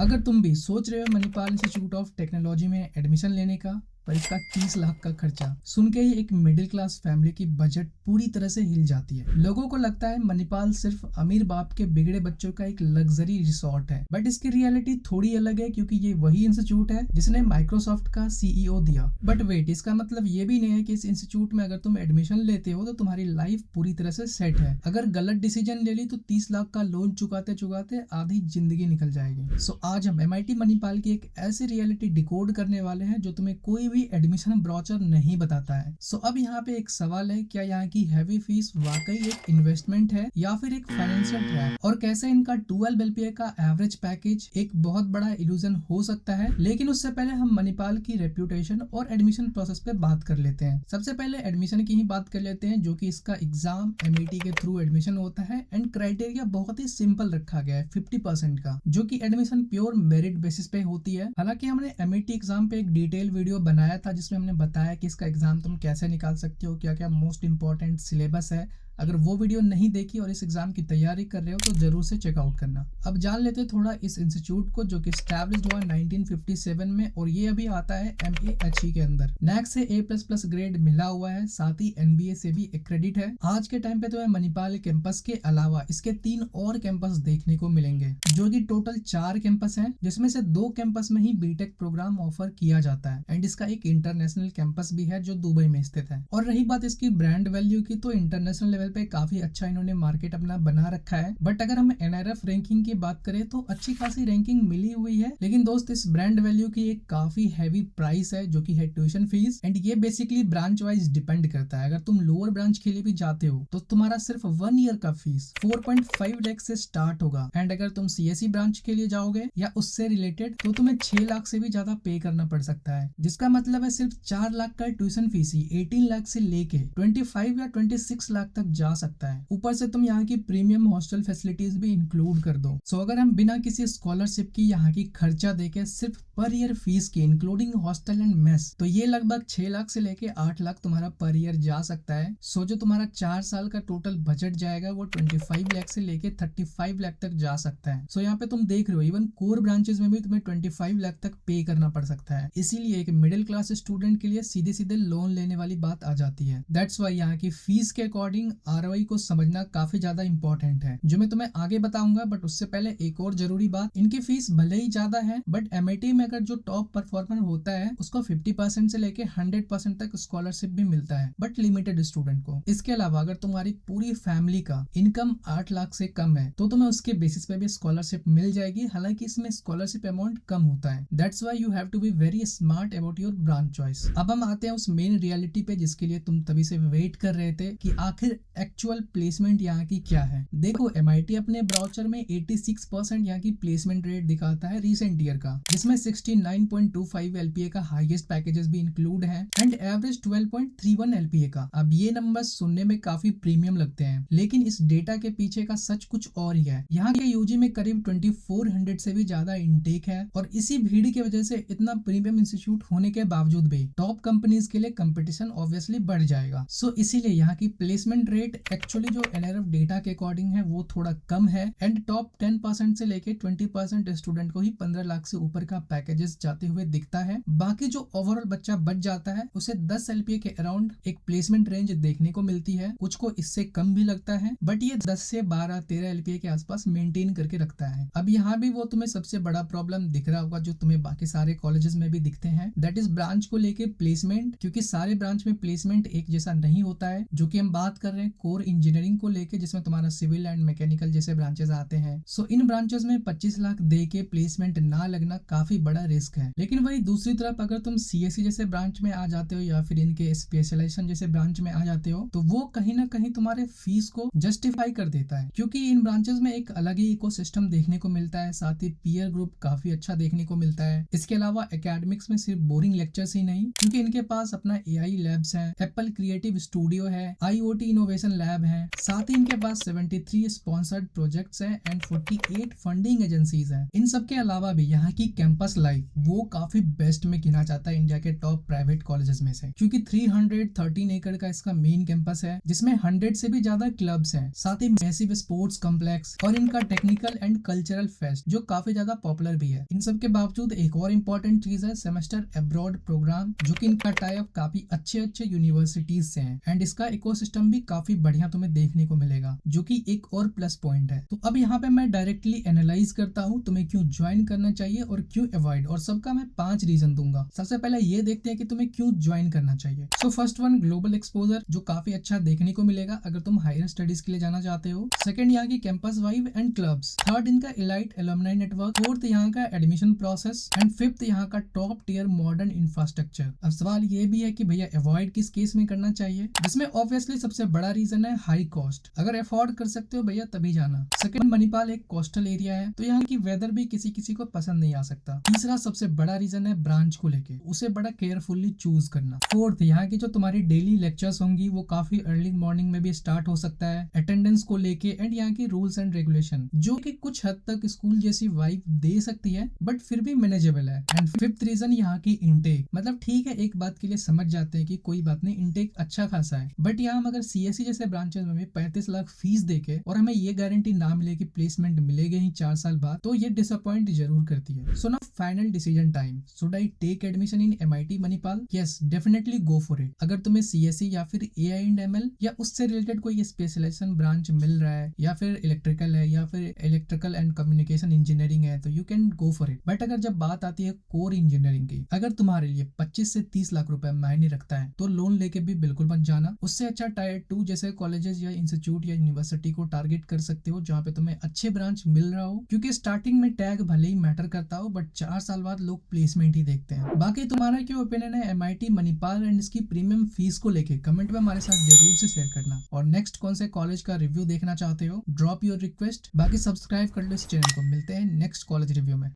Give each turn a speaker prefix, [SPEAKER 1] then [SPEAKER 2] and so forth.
[SPEAKER 1] अगर तुम भी सोच रहे हो मणिपाल इंस्टीट्यूट ऑफ टेक्नोलॉजी में एडमिशन लेने का, पर इसका 30 लाख का खर्चा सुन के ही एक मिडिल क्लास फैमिली की बजट पूरी तरह से हिल जाती है। लोगों को लगता है मणिपाल सिर्फ अमीर बाप के बिगड़े बच्चों का एक लग्जरी रिसोर्ट है, बट इसकी रियलिटी थोड़ी अलग है, क्योंकि ये वही इंस्टीट्यूट है जिसने माइक्रोसॉफ्ट का सीईओ दिया। बट वेट, इसका मतलब ये भी नहीं है कि इस इंस्टीट्यूट में अगर तुम एडमिशन लेते हो तो तुम्हारी लाइफ पूरी तरह से सेट है। अगर गलत डिसीजन ले ली तो 30 लाख का लोन चुकाते चुकाते आधी जिंदगी निकल जाएगी। सो आज हम एमआईटी मणिपाल की एक ऐसी रियलिटी डिकोड करने वाले हैं जो तुम्हें कोई भी एडमिशन ब्रोचर नहीं बताता है। सो अब यहाँ पे एक सवाल है, क्या यहाँ की हैवी फीस वाकई एक इन्वेस्टमेंट है या फिर एक फाइनेंशियल ट्रैप, और कैसे इनका 12 एलपीए का एवरेज पैकेज एक बहुत बड़ा इल्यूजन हो सकता है। लेकिन उससे पहले हम मणिपाल की रेप्यूटेशन और एडमिशन प्रोसेस पे बात कर लेते हैं। सबसे पहले एडमिशन की ही बात कर लेते हैं, जो कि इसका एग्जाम एमईटी के थ्रू एडमिशन होता है एंड क्राइटेरिया बहुत ही सिंपल रखा गया है 50% का, जो कि एडमिशन प्योर मेरिट बेसिस पे होती है। हालांकि हमने एमईटी एग्जाम पे एक डिटेल वीडियो बनाया था जिसमें हमने बताया कि इसका एग्जाम तुम कैसे निकाल सकते हो, क्या क्या मोस्ट इंपॉर्टेंट सिलेबस है। अगर वो वीडियो नहीं देखी और इस एग्जाम की तैयारी कर रहे हो तो जरूर से चेकआउट करना। अब जान लेते थोड़ा इस इंस्टीट्यूट को, जो कि एस्टैब्लिश्ड हुआ 1957 में और ये अभी आता है एमएएचई के अंदर। नैक से A++ ग्रेड मिला हुआ है, साथ ही एनबीए से भी एक्रेडिट है। आज के टाइम पे तो मणिपाल कैंपस के अलावा इसके 3 और कैंपस देखने को मिलेंगे, जो कि टोटल 4 कैंपस हैं, जिसमें से 2 कैंपस में ही बीटेक प्रोग्राम ऑफर किया जाता है एंड इसका एक इंटरनेशनल कैंपस भी है जो दुबई में स्थित है। और रही बात इसकी ब्रांड वैल्यू की, तो इंटरनेशनल लेवल पे काफी अच्छा इन्होंने मार्केट अपना बना रखा है। बट अगर हम एनआरएफ रैंकिंग की बात करें तो अच्छी खासी रैंकिंग मिली हुई है। लेकिन दोस्त, इस ब्रांड वैल्यू की एक काफी हैवी प्राइस है, जो कि है ट्यूशन फीस, एंड ये बेसिकली ब्रांच वाइज डिपेंड करता है। अगर तुम लोअर ब्रांच के लिए भी जाते हो तो तुम्हारा सिर्फ 1 ईयर का फीस 4.5 लाख से स्टार्ट होगा, एंड अगर तुम सीएसई ब्रांच के लिए जाओगे या उससे रिलेटेड तो तुम्हें 6 लाख से भी ज्यादा पे करना पड़ सकता है। जिसका मतलब है सिर्फ 4 लाख का ट्यूशन फीस ही 18 लाख से लेके 25 या 26 लाख तक जा सकता है। ऊपर से तुम यहाँ की प्रीमियम हॉस्टल फैसिलिटीज भी इंक्लूड कर दो। सो अगर हम बिना किसी स्कॉलरशिप की यहाँ की खर्चा देके सिर्फ पर ईयर फीस की इंक्लूडिंग हॉस्टल एंड मेस, तो ये लगभग 6 लाख से लेके 8 लाख तुम्हारा पर ईयर जा सकता है। सो जो तुम्हारा 4 साल का टोटल बजट जाएगा वो 25 लाख से लेके 35 लाख तक जा सकता है। सो यहाँ पे तुम देख रहे हो इवन कोर ब्रांचेस में भी तुम्हें 25 लाख तक पे करना पड़ सकता है। इसीलिए एक मिडिल क्लास स्टूडेंट के लिए सीधे सीधे लोन लेने वाली बात आ जाती है। दैट्स वाई यहाँ की फीस के अकॉर्डिंग आरओआई को समझना काफी ज्यादा इंपॉर्टेंट है, जो मैं तुम्हें आगे बताऊंगा। बट उससे पहले एक और जरूरी बात, इनकी फीस भले ही ज्यादा है, बट एमआईटी में अगर जो टॉप परफॉर्मर होता है उसको 50% से लेके 100% तक स्कॉलरशिप भी मिलता है, बट लिमिटेड स्टूडेंट को। इसके अलावा अगर तुम्हारी पूरी फैमिली का इनकम 8 लाख से कम है तो तुम्हें उसके बेसिस पे भी स्कॉलरशिप मिल जाएगी। हालांकि इसमें स्कॉलरशिप अमाउंट कम होता है। That's why you have to be very smart about your branch choice. अब हम आते हैं उस मेन रियलिटी पे जिसके लिए तुम तभी से वेट कर रहे थे कि आखिर एक्चुअल प्लेसमेंट यहाँ की क्या है। देखो, एमआईटी अपने ब्राउचर में 86% यहाँ की प्लेसमेंट रेट दिखाता है रीसेंट ईयर का, जिसमें 69.25 एलपीए का हाईएस्ट पैकेजेस भी इंक्लूड है एंड एवरेज 12.31 एलपीए का। अब ये नंबर सुनने में काफी प्रीमियम लगते हैं, लेकिन इस डेटा के पीछे का सच कुछ और ही है। यहाँ के यूजी में करीब 2400 से भी ज्यादा इंटेक है, और इसी भीड़ की वजह से इतना प्रीमियम इंस्टीट्यूट होने के बावजूद भी टॉप कंपनीज के लिए कंपटीशन ऑब्वियसली बढ़ जाएगा। सो इसीलिए यहाँ की प्लेसमेंट रेट एक्चुअली जो एनआरएफ डेटा के अकॉर्डिंग है वो थोड़ा कम है, एंड टॉप 10% से लेके 20% स्टूडेंट को ही 15 लाख से ऊपर का पैकेजेस जाते हुए दिखता है। बाकी जो ओवरऑल बच्चा बच जाता है उसे 10 एलपीए के अराउंड एक प्लेसमेंट रेंज देखने को मिलती है। कुछ को इससे कम भी लगता है, बट ये 10 से 12-13 एलपीए के आसपास मेंटेन करके रखता है। अब यहाँ भी वो तुम्हें सबसे बड़ा प्रॉब्लम दिख रहा होगा जो तुम्हें बाकी सारे कॉलेजेस में भी दिखते हैं, दैट इज ब्रांच को लेके प्लेसमेंट। क्योंकि सारे ब्रांच में प्लेसमेंट एक जैसा नहीं होता है, जो कि हम बात कर रहे हैं कोर इंजीनियरिंग को लेके, जिसमें तुम्हारा सिविल एंड मैकेनिकल जैसे ब्रांचेस आते हैं। सो इन ब्रांचेस में 25 लाख दे के प्लेसमेंट ना लगना काफी बड़ा रिस्क है। लेकिन वही दूसरी तरफ अगर तुम सीएससी जैसे ब्रांच में आ जाते हो या फिर इनके स्पेशलाइजेशन जैसे ब्रांच में आ जाते हो, तो वो कहीं ना कहीं तुम्हारे फीस को जस्टिफाई कर देता है, क्योंकि इन ब्रांचेस में एक अलग ही इकोसिस्टम देखने को मिलता है। साथ ही पीयर ग्रुप काफी अच्छा देखने को मिलता है। इसके अलावा एकेडमिक्स में सिर्फ बोरिंग लेक्चर्स ही नहीं, क्योंकि इनके पास अपना एआई लैब्स है, एप्पल क्रिएटिव स्टूडियो है, आईओटी इनोवेशन इनोवेशन लैब है, साथ ही इनके पास 73 स्पॉन्सर्ड प्रोजेक्ट्स हैं एंड 48 फंडिंग एजेंसीज हैं। इन सब के अलावा भी यहाँ की कैंपस लाइफ वो काफी बेस्ट में गिना जाता है इंडिया के टॉप प्राइवेट कॉलेजेस में से, क्योंकि 313 एकड़ का इसका मेन कैंपस है जिसमें 100 से भी ज्यादा क्लब्स हैं, साथ ही मैसिव स्पोर्ट्स कॉम्प्लेक्स और इनका टेक्निकल एंड कल्चरल फेस्ट जो काफी ज्यादा पॉपुलर भी है। इन सब के बावजूद एक और इम्पोर्टेंट चीज है सेमेस्टर अब्रॉड प्रोग्राम, जो कि इनका टाई अप काफी अच्छे यूनिवर्सिटीज से है एंड इसका इकोसिस्टम भी काफी बढ़िया तुम्हें देखने को मिलेगा, जो कि एक और प्लस पॉइंट है। तो अब यहाँ पे मैं डायरेक्टली एनालाइज करता हूँ तुम्हें क्यों ज्वाइन करना चाहिए और क्यों अवॉइड, और सबका मैं 5 रीजन दूंगा। सबसे पहले ये देखते हैं कि तुम्हें क्यों ज्वाइन करना चाहिए। So first one, global exposure, जो काफी अच्छा देखने को मिलेगा अगर तुम हायर स्टडीज के लिए जाना चाहते हो। सेकंड, यहाँ की campus vibe and clubs. Third, इनका इलाइट एलुमनाई नेटवर्क। फोर्थ, यहाँ का एडमिशन प्रोसेस एंड फिफ्थ, यहाँ का टॉप टियर मॉडर्न इंफ्रास्ट्रक्चर। अब सवाल ये भी है कि भैया अवॉइड किस केस में करना चाहिए, जिसमें ऑब्वियसली सबसे बड़ा रीजन है हाई कॉस्ट। अगर अफोर्ड कर सकते हो भैया तभी जाना। सेकंड, मणिपाल एक कोस्टल एरिया है तो यहाँ की वेदर भी किसी किसी को पसंद नहीं आ सकता। तीसरा सबसे बड़ा रीजन है ब्रांच को लेके, उसे बड़ा केयरफुली चूज करना। फोर्थ, यहाँ की जो तुम्हारी डेली लेक्चर्स होंगी वो काफी अर्ली मॉर्निंग में भी स्टार्ट हो सकता है अटेंडेंस को लेके, एंड यहाँ की रूल्स एंड रेगुलेशन जो कि कुछ हद तक स्कूल जैसी वाइब दे सकती है बट फिर भी मैनेजेबल है। एंड फिफ्थ रीजन, यहाँ की इनटेक। मतलब ठीक है, एक बात के लिए समझ जाते हैं कि कोई बात नहीं, इनटेक अच्छा खासा है, बट यहाँ हम अगर सीएससी जैसे ब्रांचेस में 35 लाख फीस देके और हमें ये गारंटी ना मिले कि प्लेसमेंट मिलेगा ही 4 साल बाद, तो ये डिसअपॉइंट जरूर करती है। So now final decision time, should I take admission in MIT Manipal? Yes, definitely go for it. अगर तुम्हें सीएससी या फिर AI एंड ML या उससे रिलेटेड कोई स्पेशलाइजेशन ब्रांच मिल रहा है, या फिर इलेक्ट्रिकल है, या फिर इलेक्ट्रिकल एंड कम्युनिकेशन इंजीनियरिंग है, तो you can go for it. But अगर जब बात आती है कोर इंजीनियरिंग की, अगर तुम्हारे लिए 25 से 30 लाख रुपए मायने रखता है तो लोन लेके भी बिल्कुल मत जाना। उससे अच्छा टायर 2 जैसे कॉलेजेस या इंस्टीट्यूट या यूनिवर्सिटी को टारगेट कर सकते हो जहाँ पे तुम्हें अच्छे ब्रांच मिल रहा हो, क्योंकि स्टार्टिंग में टैग भले ही मैटर करता हो बट 4 साल बाद लोग प्लेसमेंट ही देखते हैं। बाकी तुम्हारा क्या ओपिनियन है MIT मणिपाल एंड इसकी प्रीमियम फीस को लेके, कमेंट में हमारे साथ जरूर से शेयर करना। और नेक्स्ट कौन से कॉलेज का रिव्यू देखना चाहते हो, ड्रॉप योर रिक्वेस्ट। बाकी सब्सक्राइब कर लो इस चैनल को। मिलते हैं नेक्स्ट कॉलेज रिव्यू में।